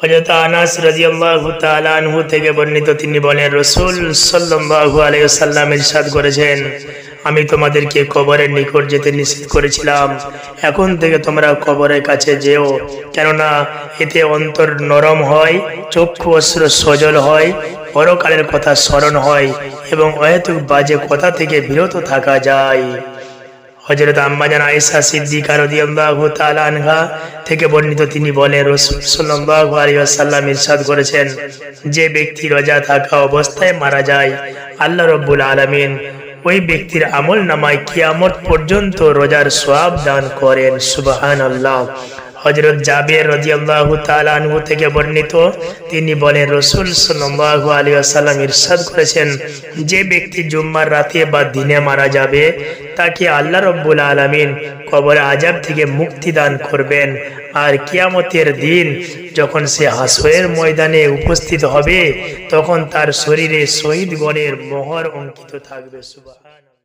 হযরত আনাস রাদিয়াল্লাহু তাআলা আনহু থেকে বর্ণিত, তিনি বলেন, রাসূল সাল্লাল্লাহু আলাইহি ওয়াসাল্লাম ইরশাদ করেছেন, আমি তোমাদেরকে কবরের নিকট যেতে নিষেধ করেছিলাম, এখন থেকে তোমরা কবরের কাছে যেও, কেননা এতে অন্তর নরম হয়, চক্ষু অশ্রু সজল হয়, পরকালের কথা স্মরণ হয় এবং অহেতুক বাজে কথা থেকে বিরত থাকা যায়। হযরত আম্মা জান আয়েশা সিদ্দিকা রাদিয়াল্লাহু তাআলা আনহা থেকে বর্ণিত, তিনি বলেন, রাসূল সাল্লাল্লাহু আলাইহি ওয়াসাল্লাম ইরশাদ করেছেন, যে ব্যক্তি রোজা থাকা অবস্থায় মারা যায়, আল্লাহ রাব্বুল আলামিন ওই ব্যক্তির আমলনামায় কিয়ামত পর্যন্ত রোজার সওয়াব দান করেন। সুবহানাল্লাহ। হযরত জাবের রাদিয়াল্লাহু তাআলা আনহু থেকে বর্ণিত, তিনি বলেন, রাসূল সাল্লাল্লাহু আলাইহি ওয়াসাল্লাম ইরশাদ করেছেন, যে ব্যক্তি জুম্মার রাতে বা দিনে মারা যাবে, তাকে আল্লাহ রাব্বুল আলামিন কবর আযাব থেকে মুক্তি দান করবেন। আর কিয়ামতের দিন যখন সে হাসরের ময়দানে উপস্থিত হবে, তখন তার শরীরে শহীদগণের মোহর অঙ্কিত থাকবে। সুবহানাল্লাহ।